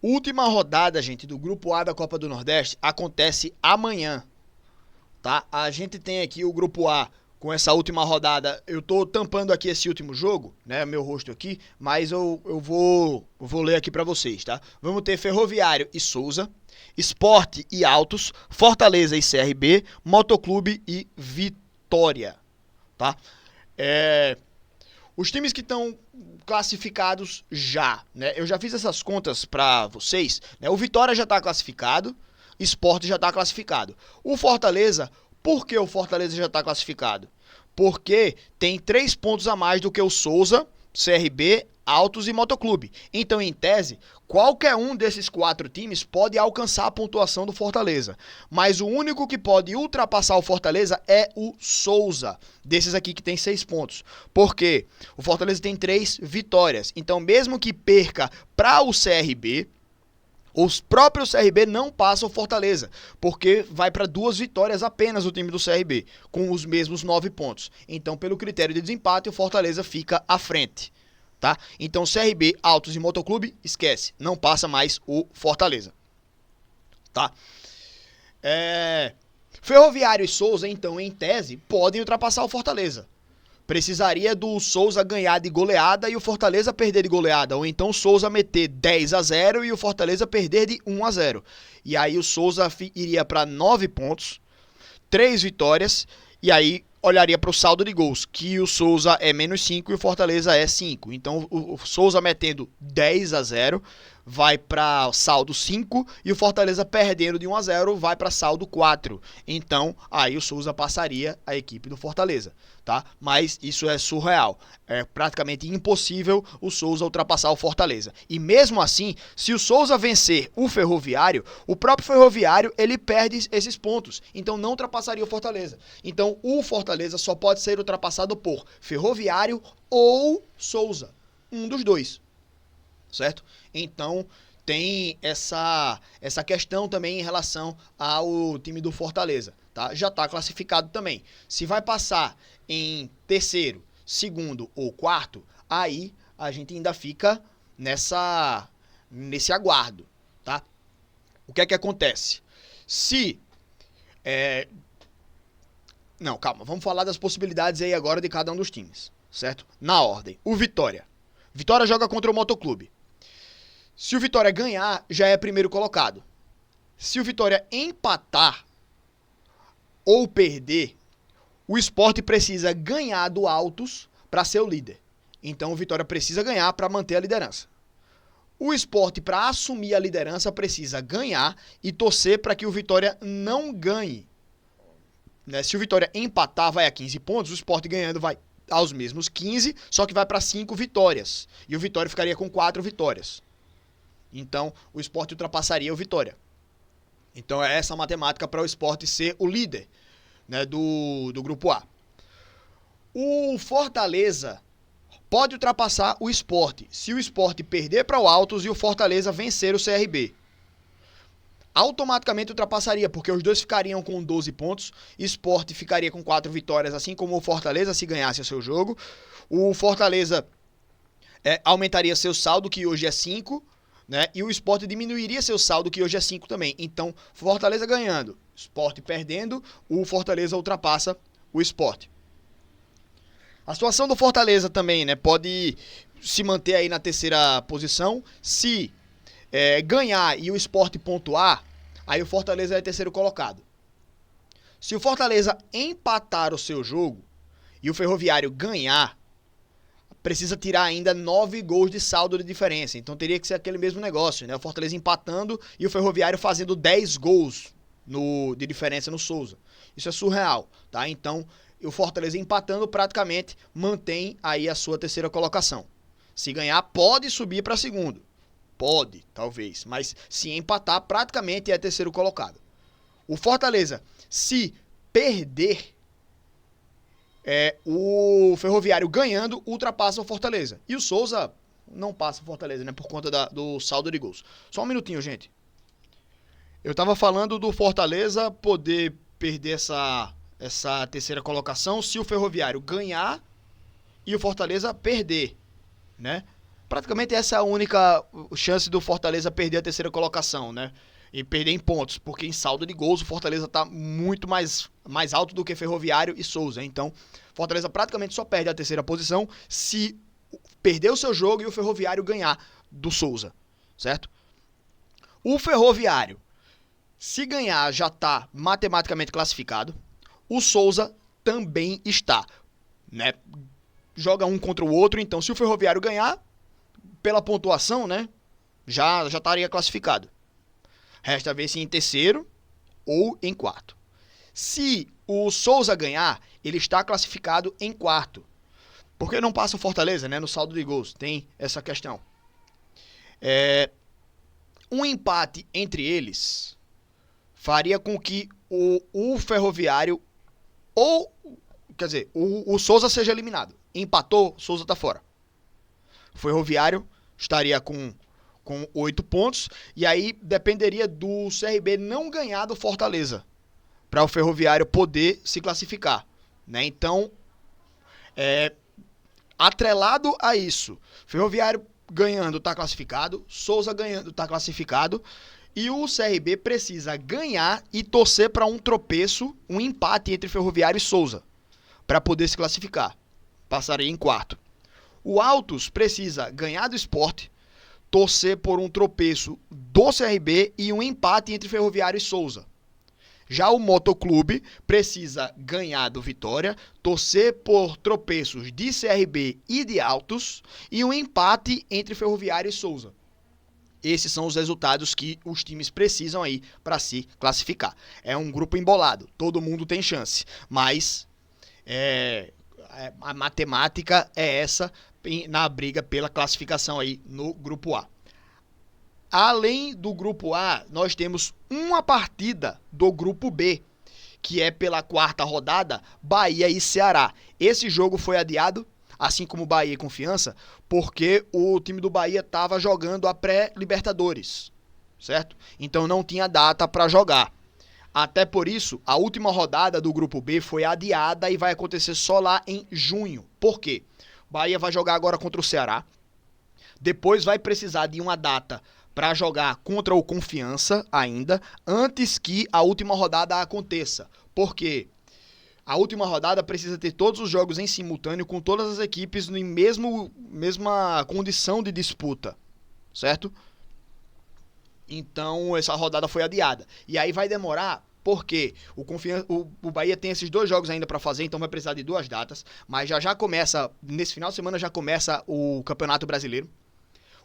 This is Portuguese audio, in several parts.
Última rodada, gente, do Grupo A da Copa do Nordeste acontece amanhã, tá? A gente tem aqui o Grupo A com essa última rodada. Eu tô tampando aqui esse último jogo, né? Meu rosto aqui, mas eu vou ler aqui pra vocês, tá? Vamos ter Ferroviário e Souza, Sport e Altos, Fortaleza e CRB, Motoclube e Vitória, tá? Os times que estão classificados já, né? Eu já fiz essas contas para vocês, né? O Vitória já está classificado, Sport já está classificado. O Fortaleza, por que o Fortaleza já está classificado? Porque tem 3 pontos a mais do que o Souza, CRB, Altos e Motoclube. Então, em tese, qualquer um desses 4 times pode alcançar a pontuação do Fortaleza. Mas o único que pode ultrapassar o Fortaleza é o Souza, desses aqui que tem 6 pontos. Por quê? O Fortaleza tem 3 vitórias. Então, mesmo que perca para o CRB, os próprios CRB não passam o Fortaleza, porque vai para 2 vitórias apenas o time do CRB, com os mesmos 9 pontos. Então, pelo critério de desempate, o Fortaleza fica à frente. Tá? Então, CRB, Altos e Motoclube, esquece, não passa mais o Fortaleza. Tá? Ferroviário e Souza, então, em tese, podem ultrapassar o Fortaleza. Precisaria do Souza ganhar de goleada e o Fortaleza perder de goleada. Ou então o Souza meter 10-0 e o Fortaleza perder de 1-0. E aí o Souza iria para 9 pontos, 3 vitórias, e aí olharia para o saldo de gols, que o Souza é menos 5 e o Fortaleza é 5. Então o Souza metendo 10-0 vai para saldo 5 e o Fortaleza perdendo de 1-0 vai para saldo 4. Então aí o Souza passaria a equipe do Fortaleza, tá? Mas isso é surreal. É praticamente impossível o Souza ultrapassar o Fortaleza. E mesmo assim, se o Souza vencer o Ferroviário, o próprio Ferroviário ele perde esses pontos. Então não ultrapassaria o Fortaleza. Então o Fortaleza só pode ser ultrapassado por Ferroviário ou Souza. Um dos dois. Certo? Então tem essa questão também em relação ao time do Fortaleza, tá? Já está classificado também. Se vai passar em terceiro, segundo ou quarto, aí a gente ainda fica nesse aguardo, tá? O que é que acontece? Não, calma, vamos falar das possibilidades aí agora de cada um dos times, certo? Na ordem, o Vitória. Vitória joga contra o Motoclube. Se o Vitória ganhar, já é primeiro colocado. Se o Vitória empatar ou perder, o Sport precisa ganhar do Altos para ser o líder. Então o Vitória precisa ganhar para manter a liderança. O Sport, para assumir a liderança, precisa ganhar e torcer para que o Vitória não ganhe. Se o Vitória empatar, vai a 15 pontos, o Sport ganhando vai aos mesmos 15, só que vai para 5 vitórias. E o Vitória ficaria com 4 vitórias. Então, o Sport ultrapassaria o Vitória. Então, é essa a matemática para o Sport ser o líder, né, do Grupo A. O Fortaleza pode ultrapassar o Sport se o Sport perder para o Altos e o Fortaleza vencer o CRB. Automaticamente ultrapassaria, porque os dois ficariam com 12 pontos, Sport ficaria com 4 vitórias, assim como o Fortaleza se ganhasse o seu jogo. O Fortaleza aumentaria seu saldo, que hoje é 5, né? E o Sport diminuiria seu saldo, que hoje é 5 também. Então, Fortaleza ganhando, Sport perdendo, o Fortaleza ultrapassa o Sport. A situação do Fortaleza também, né? Pode se manter aí na terceira posição. Se ganhar e o Sport pontuar, aí o Fortaleza é terceiro colocado. Se o Fortaleza empatar o seu jogo e o Ferroviário ganhar, precisa tirar ainda 9 gols de saldo de diferença. Então teria que ser aquele mesmo negócio, né? O Fortaleza empatando e o Ferroviário fazendo 10 gols de diferença no Souza. Isso é surreal, tá? Então, o Fortaleza empatando praticamente mantém aí a sua terceira colocação. Se ganhar, pode subir para segundo. Pode, talvez. Mas se empatar, praticamente é terceiro colocado. O Fortaleza, se perder, o Ferroviário ganhando ultrapassa o Fortaleza. E o Souza não passa o Fortaleza, né? Por conta do saldo de gols. Só um minutinho, gente. Eu tava falando do Fortaleza poder perder essa terceira colocação se o Ferroviário ganhar e o Fortaleza perder, né? praticamente essa é a única chance do Fortaleza perder a terceira colocação, né? E perder em pontos, porque em saldo de gols o Fortaleza tá muito mais alto do que Ferroviário e Souza. Então, Fortaleza praticamente só perde a terceira posição se perder o seu jogo e o Ferroviário ganhar do Souza, certo? O Ferroviário, se ganhar, já tá matematicamente classificado. O Souza também está, né? Joga um contra o outro, então se o Ferroviário ganhar, pela pontuação, né, já estaria classificado. Resta ver se em terceiro ou em quarto. Se o Souza ganhar, ele está classificado em quarto. Porque não passa o Fortaleza, né, no saldo de gols. Tem essa questão. Um empate entre eles faria com que o Ferroviário ou, quer dizer, o Souza seja eliminado. Empatou, Souza está fora. O Ferroviário estaria com 8 pontos, e aí dependeria do CRB não ganhar do Fortaleza, para o Ferroviário poder se classificar, né? Então, atrelado a isso, Ferroviário ganhando está classificado, Souza ganhando está classificado, e o CRB precisa ganhar e torcer para um tropeço, um empate entre Ferroviário e Souza, para poder se classificar. Passaria em quarto. O Altos precisa ganhar do Sport, torcer por um tropeço do CRB e um empate entre Ferroviário e Souza. Já o Motoclube precisa ganhar do Vitória, torcer por tropeços de CRB e de Altos e um empate entre Ferroviário e Souza. Esses são os resultados que os times precisam aí para se classificar. É um grupo embolado, todo mundo tem chance, mas a matemática é essa na briga pela classificação aí no grupo A. Além do grupo A, nós temos uma partida do grupo B, que é pela quarta rodada, Bahia e Ceará. Esse jogo foi adiado, assim como Bahia e Confiança, porque o time do Bahia estava jogando a pré-Libertadores, certo? Então não tinha data para jogar. Até por isso, a última rodada do grupo B foi adiada e vai acontecer só lá em junho. Por quê? Bahia vai jogar agora contra o Ceará, depois vai precisar de uma data para jogar contra o Confiança ainda, antes que a última rodada aconteça. Por quê? A última rodada precisa ter todos os jogos em simultâneo, com todas as equipes em mesma condição de disputa, certo? Então, essa rodada foi adiada. E aí vai demorar, porque o Bahia tem esses 2 jogos ainda para fazer, então vai precisar de 2 datas. Mas já começa, nesse final de semana já começa o Campeonato Brasileiro.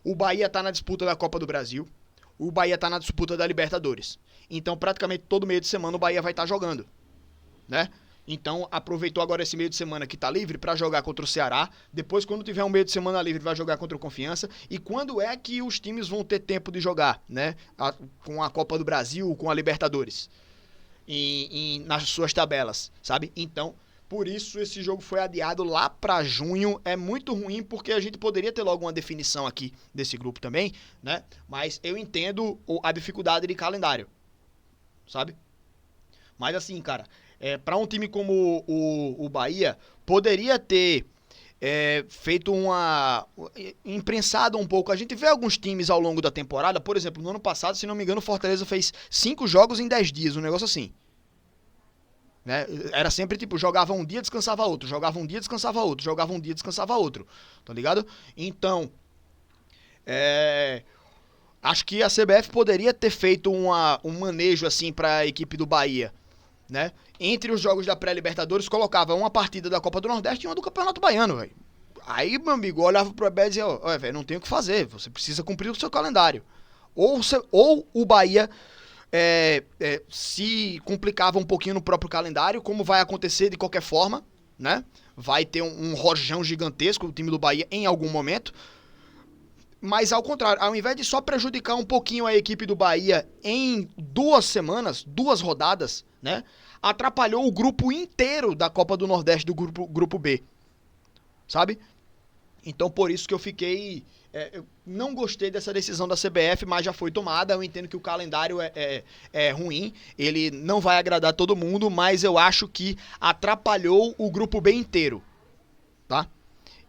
O Bahia tá na disputa da Copa do Brasil. O Bahia tá na disputa da Libertadores. Então, praticamente todo meio de semana o Bahia vai estar jogando, né? Então, aproveitou agora esse meio de semana que tá livre para jogar contra o Ceará. Depois, quando tiver um meio de semana livre, vai jogar contra o Confiança. E quando é que os times vão ter tempo de jogar, né? Com a Copa do Brasil, com a Libertadores, nas suas tabelas, sabe? Então, por isso esse jogo foi adiado lá para junho. É muito ruim, porque a gente poderia ter logo uma definição aqui desse grupo também, né? Mas eu entendo a dificuldade de calendário, sabe? Mas assim, cara, para um time como o Bahia, poderia ter feito imprensado um pouco. A gente vê alguns times ao longo da temporada, por exemplo, no ano passado, se não me engano, o Fortaleza fez 5 jogos em 10 dias, um negócio assim. Né? Era sempre tipo, jogava um dia, descansava outro, jogava um dia, descansava outro, jogava um dia, descansava outro, tá ligado? Então, acho que a CBF poderia ter feito um manejo assim para a equipe do Bahia, né? Entre os jogos da pré-Libertadores, colocava uma partida da Copa do Nordeste e uma do Campeonato Baiano, velho. Aí, meu amigo, olhava pro Abel e dizia, ó, velho, não tem o que fazer, você precisa cumprir o seu calendário. Ou o Bahia se complicava um pouquinho no próprio calendário, como vai acontecer de qualquer forma, né? Vai ter um rojão gigantesco o time do Bahia em algum momento. Mas ao contrário, ao invés de só prejudicar um pouquinho a equipe do Bahia em 2 semanas, 2 rodadas, né? Atrapalhou o grupo inteiro da Copa do Nordeste do grupo B, sabe? Então por isso que eu fiquei... eu não gostei dessa decisão da CBF, mas já foi tomada. Eu entendo que o calendário é ruim, ele não vai agradar todo mundo, mas eu acho que atrapalhou o grupo B inteiro, tá?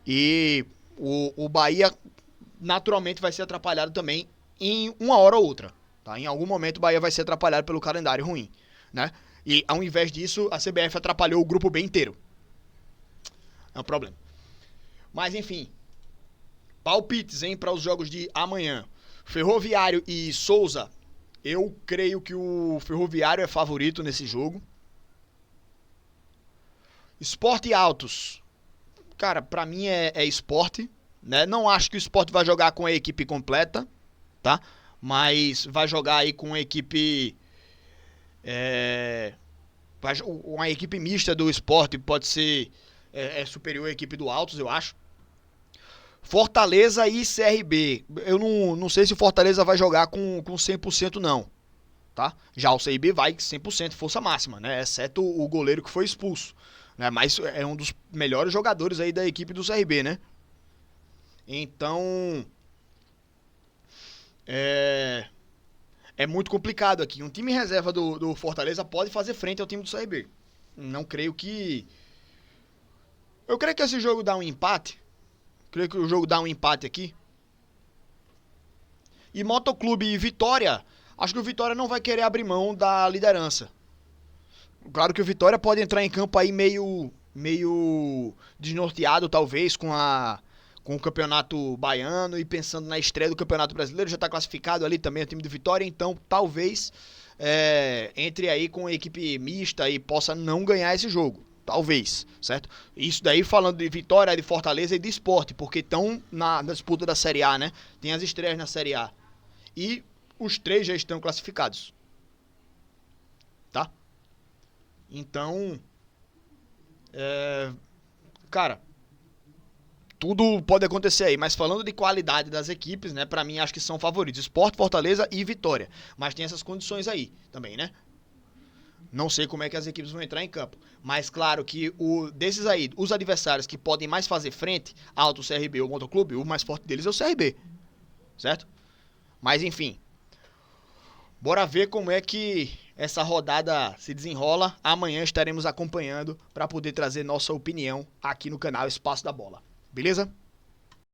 E o Bahia naturalmente vai ser atrapalhado também em uma hora ou outra. Tá? Em algum momento o Bahia vai ser atrapalhado pelo calendário ruim, né? E ao invés disso, a CBF atrapalhou o grupo B inteiro. É um problema. Mas enfim, palpites, hein, para os jogos de amanhã. Ferroviário e Souza. Eu creio que o Ferroviário é favorito nesse jogo. Sport e Altos. Cara, pra mim é Sport, né? Não acho que o Sport vai jogar com a equipe completa, tá? Mas vai jogar aí com a equipe... uma equipe mista do Sport pode ser superior à equipe do Altos, eu acho. Fortaleza e CRB. Eu não sei se o Fortaleza vai jogar com 100% não, tá? Já o CRB vai 100% força máxima, né? Exceto o goleiro que foi expulso, né? Mas é um dos melhores jogadores aí da equipe do CRB, né? Então é muito complicado aqui. Um time reserva do Fortaleza pode fazer frente ao time do CRB. Não creio que... Eu creio que esse jogo dá um empate. Creio que o jogo dá um empate aqui. E Motoclube e Vitória, acho que o Vitória não vai querer abrir mão da liderança. Claro que o Vitória pode entrar em campo aí meio desnorteado, talvez, com o Campeonato Baiano e pensando na estreia do Campeonato Brasileiro. Já está classificado ali também o time do Vitória, então talvez entre aí com a equipe mista e possa não ganhar esse jogo. Talvez, certo? Isso daí falando de Vitória, de Fortaleza e de Sport, porque estão na disputa da Série A, né? Tem as estreias na Série A. E os três já estão classificados. Tá? Então, cara, tudo pode acontecer aí, mas falando de qualidade das equipes, né? Pra mim, acho que são favoritos Sport, Fortaleza e Vitória. Mas tem essas condições aí também, né? Não sei como é que as equipes vão entrar em campo. Mas claro que desses aí, os adversários que podem mais fazer frente, Alto, CRB ou Motoclube, o mais forte deles é o CRB. Certo? Mas enfim. Bora ver como é que essa rodada se desenrola. Amanhã estaremos acompanhando para poder trazer nossa opinião aqui no canal Espaço da Bola. Beleza?